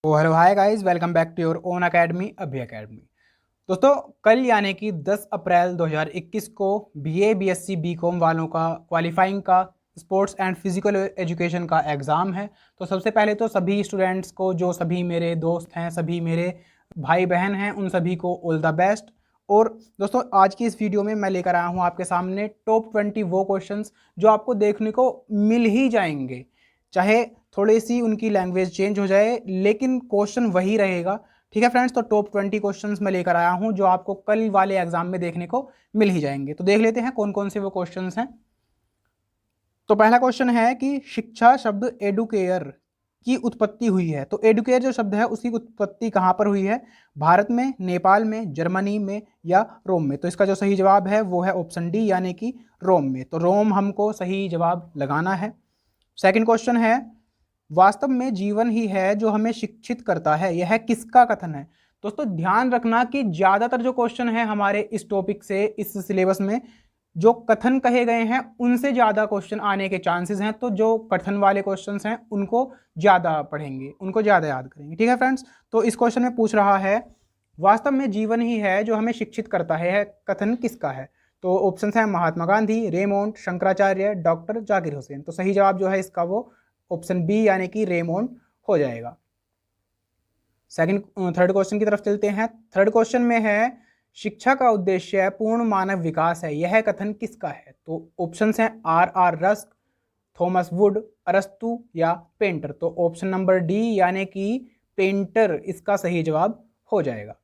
तो hello hi guys, welcome back to your own academy अभी academy. दोस्तों, कल यानी कि 10 अप्रैल 2021 को बीए बीएससी बीकॉम वालों का क्वालिफाइंग का स्पोर्ट्स एंड फिजिकल एजुकेशन का एग्ज़ाम है। तो सबसे पहले तो सभी स्टूडेंट्स को, जो सभी मेरे दोस्त हैं, सभी मेरे भाई बहन हैं, उन सभी को ऑल द बेस्ट। और दोस्तों, आज की इस वीडियो में मैं लेकर आया हूँ आपके सामने टॉप 20 वो क्वेश्चंस जो आपको देखने को मिल ही जाएंगे। चाहे थोड़ी सी उनकी लैंग्वेज चेंज हो जाए, लेकिन क्वेश्चन वही रहेगा। ठीक है फ्रेंड्स, तो टॉप 20 क्वेश्चंस मैं लेकर आया हूं जो आपको कल वाले एग्जाम में देखने को मिल ही जाएंगे। तो देख लेते हैं कौन कौन से वो क्वेश्चंस हैं। तो पहला क्वेश्चन है कि शिक्षा शब्द एडुकेयर की उत्पत्ति हुई है। तो एडुकेयर जो शब्द है उसकी उत्पत्ति कहाँ पर हुई है? भारत में, नेपाल में, जर्मनी में या रोम में? तो इसका जो सही जवाब है वो है ऑप्शन डी, यानी कि रोम में। तो रोम हमको सही जवाब लगाना है। सेकंड क्वेश्चन है, वास्तव में जीवन ही है जो हमें शिक्षित करता है, यह किसका कथन है? दोस्तों, ध्यान रखना कि ज्यादातर जो क्वेश्चन है हमारे इस टॉपिक से, इस सिलेबस में जो कथन कहे गए हैं उनसे ज्यादा क्वेश्चन आने के चांसेस हैं। तो जो कथन वाले क्वेश्चंस हैं उनको ज्यादा पढ़ेंगे, उनको ज्यादा याद करेंगे। ठीक है फ्रेंड्स, तो इस क्वेश्चन में पूछ रहा है वास्तव में जीवन ही है जो हमें शिक्षित करता है, यह कथन किसका है? तो ऑप्शन है महात्मा गांधी, रेमोंड, शंकराचार्य, डॉक्टर जाकिर हुसैन। तो सही जवाब जो है इसका वो ऑप्शन बी, यानी कि रेमोंड हो जाएगा। थर्ड क्वेश्चन की तरफ चलते हैं। थर्ड क्वेश्चन में है शिक्षा का उद्देश्य पूर्ण मानव विकास है, यह कथन किसका है? तो ऑप्शंस हैं R R Rusk, Thomas Wood, अरस्तु या पेंटर। तो ऑप्शन नंबर डी, यानी कि पेंटर, इसका सही जवाब हो जाएगा।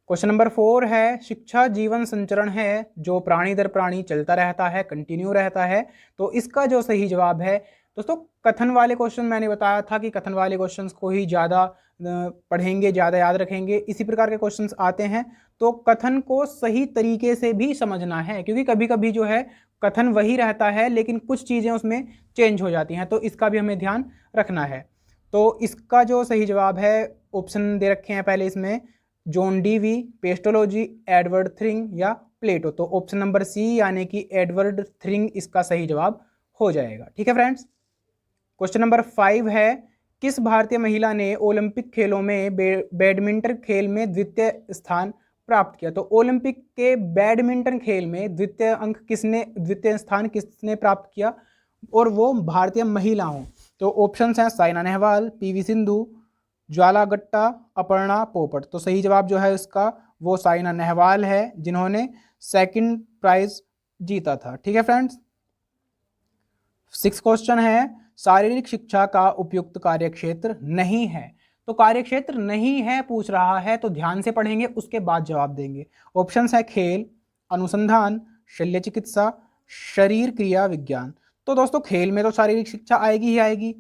क्वेश्चन नंबर 4 है शिक्षा जीवन संचरण है जो प्राणी दर प्राणी चलता रहता है, कंटिन्यू रहता है। तो इसका जो सही जवाब है, दोस्तों कथन वाले क्वेश्चन मैंने बताया था कि कथन वाले क्वेश्चंस को ही ज़्यादा पढ़ेंगे, ज़्यादा याद रखेंगे। इसी प्रकार के क्वेश्चंस आते हैं, तो कथन को सही तरीके से भी समझना है, क्योंकि कभी कभी जो है कथन वही रहता है लेकिन कुछ चीज़ें उसमें चेंज हो जाती हैं, तो इसका भी हमें ध्यान रखना है। तो इसका जो सही जवाब है, ऑप्शन दे रखे हैं पहले इसमें, जॉन डीवी, पेस्टोलॉजी, एडवर्ड थ्रिंग या प्लेटो। तो ऑप्शन नंबर सी, यानी कि एडवर्ड थ्रिंग, इसका सही जवाब हो जाएगा। ठीक है फ्रेंड्स, क्वेश्चन नंबर 5 है किस भारतीय महिला ने ओलंपिक खेलों में बैडमिंटन खेल में द्वितीय स्थान प्राप्त किया? तो ओलंपिक के बैडमिंटन खेल में द्वितीय स्थान किसने प्राप्त किया, और वो भारतीय महिला हो? तो ऑप्शन हैं साइना नेहवाल, पीवी सिंधु, ज्वाला गट्टा, अपर्णा पोपट। तो सही जवाब जो है इसका वो साइना नेहवाल है, जिन्होंने सेकंड प्राइज जीता था। ठीक है फ्रेंड्स, 6 क्वेश्चन है शारीरिक शिक्षा का उपयुक्त कार्यक्षेत्र नहीं है। तो कार्यक्षेत्र नहीं है पूछ रहा है, तो ध्यान से पढ़ेंगे, उसके बाद जवाब देंगे। ऑप्शंस है खेल, अनुसंधान, शल्य चिकित्सा, शरीर क्रिया विज्ञान। तो दोस्तों, खेल में तो शारीरिक शिक्षा आएगी ही आएगी।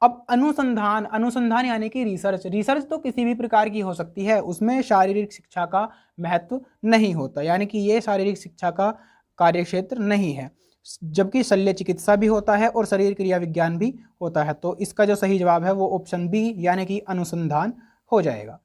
अब अनुसंधान, अनुसंधान यानी कि रिसर्च, रिसर्च तो किसी भी प्रकार की हो सकती है, उसमें शारीरिक शिक्षा का महत्व नहीं होता, यानी कि ये शारीरिक शिक्षा का कार्यक्षेत्र नहीं है। जबकि शल्य चिकित्सा भी होता है और शरीर क्रिया विज्ञान भी होता है। तो इसका जो सही जवाब है वो ऑप्शन बी, यानी कि अनुसंधान हो जाएगा।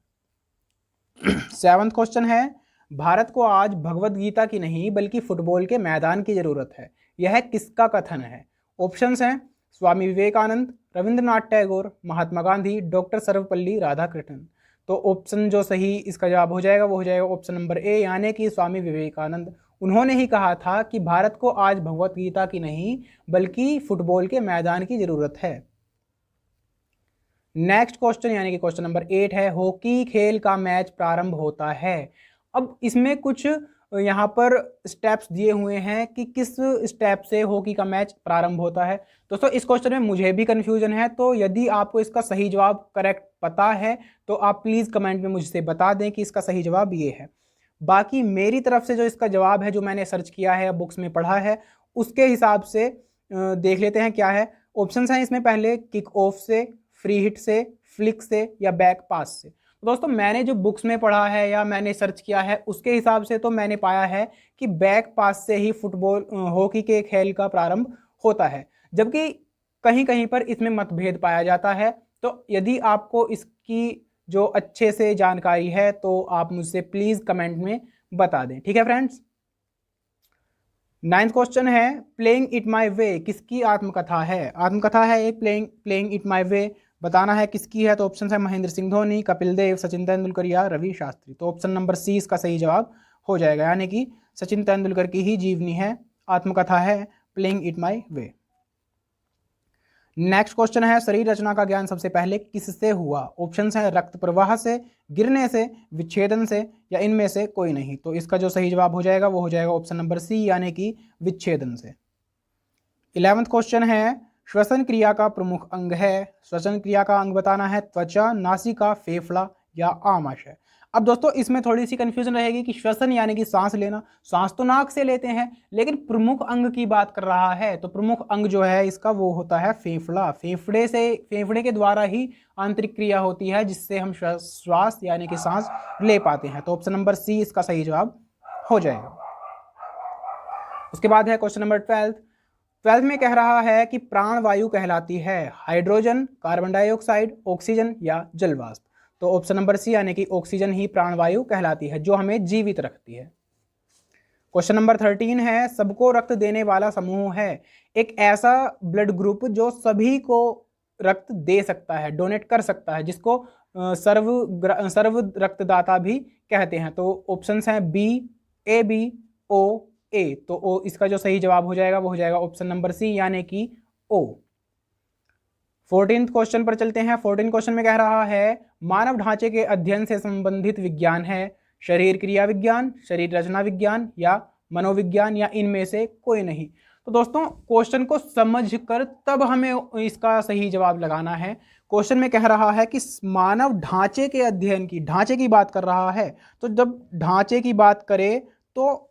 7वां क्वेश्चन है भारत को आज भगवत गीता की नहीं बल्कि फुटबॉल के मैदान की जरूरत है, यह किसका कथन है? ऑप्शंस हैं स्वामी विवेकानंद, रविंद्रनाथ टैगोर, महात्मा गांधी, डॉक्टर सर्वपल्ली राधाकृष्णन। तो ऑप्शन जो सही इसका जवाब हो जाएगा वो हो जाएगा ऑप्शन नंबर ए, यानी कि स्वामी विवेकानंद। उन्होंने ही कहा था कि भारत को आज भगवत गीता की नहीं बल्कि फुटबॉल के मैदान की जरूरत है। नेक्स्ट क्वेश्चन यानी कि क्वेश्चन नंबर 8 है हॉकी खेल का मैच प्रारंभ होता है। अब इसमें कुछ यहाँ पर स्टेप्स दिए हुए हैं कि किस स्टेप से हॉकी का मैच प्रारंभ होता है। दोस्तों, इस क्वेश्चन में मुझे भी कंफ्यूजन है, तो यदि आपको इसका सही जवाब करेक्ट पता है तो आप प्लीज़ कमेंट में मुझसे बता दें कि इसका सही जवाब ये है। बाकी मेरी तरफ से जो इसका जवाब है, जो मैंने सर्च किया है, बुक्स में पढ़ा है, उसके हिसाब से देख लेते हैं क्या है। ऑप्शंस हैं इसमें पहले किक ऑफ से, फ्री हिट से, फ्लिक से या बैक पास से। तो दोस्तों, मैंने जो बुक्स में पढ़ा है या मैंने सर्च किया है उसके हिसाब से तो मैंने पाया है कि बैक पास से ही फुटबॉल हॉकी के खेल का प्रारंभ होता है, जबकि कहीं कहीं पर इसमें मतभेद पाया जाता है। तो यदि आपको इसकी जो अच्छे से जानकारी है तो आप मुझसे प्लीज़ कमेंट में बता दें। ठीक है फ्रेंड्स, 9वां क्वेश्चन है प्लेइंग इट माई वे किसकी आत्मकथा है? आत्मकथा है एक प्लेइंग इट माई वे बताना है किसकी है। तो ऑप्शन है महेंद्र सिंह धोनी, कपिल देव, सचिन तेंदुलकर या रवि शास्त्री। तो ऑप्शन नंबर सी इसका सही जवाब हो जाएगा, यानी कि सचिन तेंदुलकर की ही जीवनी है, आत्मकथा है playing it my way. Next question है, शरीर रचना का ज्ञान सबसे पहले किससे हुआ। ऑप्शंस हैं रक्त प्रवाह से, गिरने से, विच्छेदन से या इनमें से कोई नहीं। तो इसका जो सही जवाब हो जाएगा वो हो जाएगा ऑप्शन नंबर सी, यानी कि विच्छेदन से। 11वां क्वेश्चन है, श्वसन क्रिया का प्रमुख अंग है। श्वसन क्रिया का अंग बताना है त्वचा, नासिका, फेफड़ा या आमाशय। अब दोस्तों इसमें थोड़ी सी कंफ्यूजन रहेगी कि श्वसन यानी कि सांस लेना, सांस तो नाक से लेते हैं, लेकिन प्रमुख अंग की बात कर रहा है तो प्रमुख अंग जो है इसका वो होता है फेफड़ा। फेफड़े के द्वारा ही आंतरिक क्रिया होती है जिससे हम श्वास यानी कि सांस ले पाते हैं। तो ऑप्शन नंबर सी इसका सही जवाब हो जाएगा। उसके बाद है क्वेश्चन नंबर 12 में कह रहा है कि प्राण वायु कहलाती है हाइड्रोजन, कार्बन डाइऑक्साइड, ऑक्सीजन या जलवाष्प। तो ऑप्शन नंबर सी यानी कि ऑक्सीजन ही प्राणवायु कहलाती है जो हमें जीवित रखती है। क्वेश्चन नंबर 13 है, सबको रक्त देने वाला समूह है एक ऐसा ब्लड ग्रुप जो सभी को रक्त दे सकता है, डोनेट कर सकता है, जिसको सर्व रक्तदाता भी कहते हैं। तो ऑप्शंस हैं बी, ए बी, ओ, ए। तो ओ इसका जो सही जवाब हो जाएगा वो हो जाएगा ऑप्शन नंबर सी, यानी कि ओ। 14 क्वेश्चन पर चलते हैं। 14 क्वेश्चन में कह रहा है मानव ढांचे के अध्ययन से संबंधित विज्ञान है शरीर क्रिया विज्ञान, शरीर रचना विज्ञान या मनोविज्ञान या इनमें से कोई नहीं। तो दोस्तों क्वेश्चन को समझकर तब हमें इसका सही जवाब लगाना है। क्वेश्चन में कह रहा है कि मानव ढांचे के अध्ययन की, ढांचे की बात कर रहा है, तो जब ढांचे की बात करे तो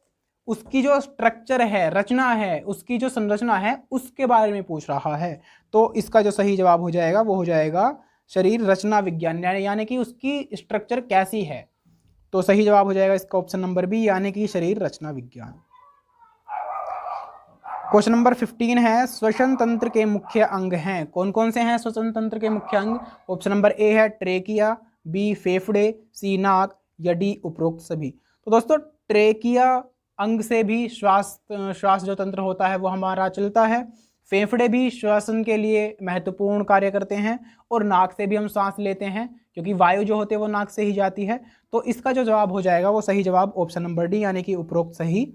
उसकी जो स्ट्रक्चर है, रचना है, उसकी जो संरचना है उसके बारे में पूछ रहा है। तो इसका जो सही जवाब हो जाएगा वो हो जाएगा शरीर रचना विज्ञान, यानी कि उसकी स्ट्रक्चर कैसी है। तो सही जवाब हो जाएगा इसका ऑप्शन नंबर बी, यानी कि शरीर रचना विज्ञान। क्वेश्चन नंबर 15 है, श्वसन तंत्र के मुख्य अंग हैं। कौन कौन से हैं श्वसन तंत्र के मुख्य अंग। ऑप्शन नंबर ए है ट्रेकिया, बी फेफड़े, सी नाक या डी उपरोक्त सभी। तो दोस्तों ट्रेकिया अंग से भी श्वास जो तंत्र होता है वो हमारा चलता है। फेफड़े भी श्वसन के लिए महत्वपूर्ण कार्य करते हैं और नाक से भी हम सांस लेते हैं क्योंकि वायु जो होती है वो नाक से ही जाती है। तो इसका जो जवाब हो जाएगा वो सही जवाब ऑप्शन नंबर डी, यानी कि उपरोक्त सही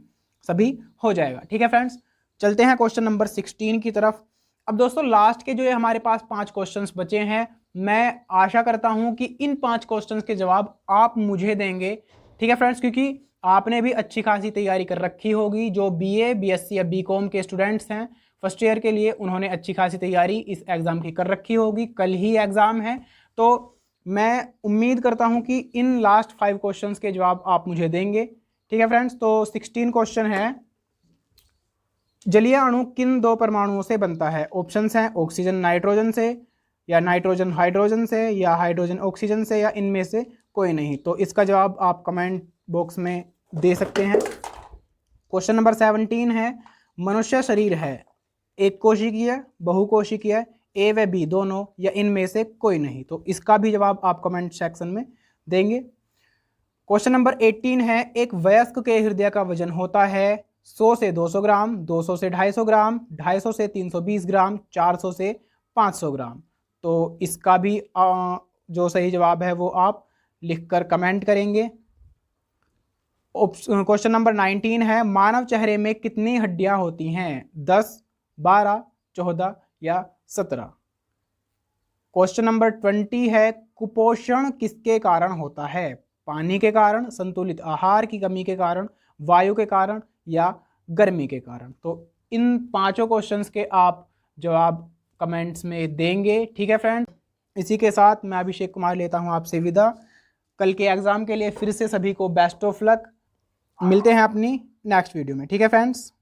सभी हो जाएगा। ठीक है फ्रेंड्स, चलते हैं क्वेश्चन नंबर 16 की तरफ। अब दोस्तों लास्ट के जो है हमारे पास 5 क्वेश्चंस बचे हैं। मैं आशा करता हूं कि इन 5 क्वेश्चंस के जवाब आप मुझे देंगे। ठीक है फ्रेंड्स, क्योंकि आपने भी अच्छी खासी तैयारी कर रखी होगी। जो बीए, बीएससी या बीकॉम के स्टूडेंट्स हैं फर्स्ट ईयर के लिए, उन्होंने अच्छी खासी तैयारी इस एग्ज़ाम की कर रखी होगी। कल ही एग्ज़ाम है, तो मैं उम्मीद करता हूं कि इन लास्ट 5 क्वेश्चंस के जवाब आप मुझे देंगे। ठीक है फ्रेंड्स, तो 16 क्वेश्चन है, जलीय अणु किन 2 परमाणुओं से बनता है। ऑप्शंस हैं ऑक्सीजन नाइट्रोजन से या नाइट्रोजन हाइड्रोजन से या हाइड्रोजन ऑक्सीजन से या इनमें से कोई नहीं। तो इसका जवाब आप कमेंट बॉक्स में दे सकते हैं। क्वेश्चन नंबर 17 है, मनुष्य शरीर है एक कोशिकीय, बहुकोशिकीय, ए व बी दोनों या इनमें से कोई नहीं। तो इसका भी जवाब आप कमेंट सेक्शन में देंगे। क्वेश्चन नंबर 18 है, एक वयस्क के हृदय का वजन होता है 100 से 200 ग्राम, 200 से 250 ग्राम, 250 से 320 ग्राम, 400 से 500 ग्राम। तो इसका भी जो सही जवाब है वो आप लिखकर कमेंट करेंगे। क्वेश्चन नंबर 19 है, मानव चेहरे में कितनी हड्डियां होती हैं। 10, 12, 14 या 17। क्वेश्चन नंबर 20 है, कुपोषण किसके कारण होता है। पानी के कारण, संतुलित आहार की कमी के कारण, वायु के कारण या गर्मी के कारण। तो इन 5 क्वेश्चंस के आप जवाब कमेंट्स में देंगे। ठीक है फ्रेंड, इसी के साथ मैं अभिषेक कुमार लेता हूं आपसे विदा। कल के एग्जाम के लिए फिर से सभी को बेस्ट ऑफ लक। मिलते हैं अपनी नेक्स्ट वीडियो में। ठीक है फ्रेंड्स।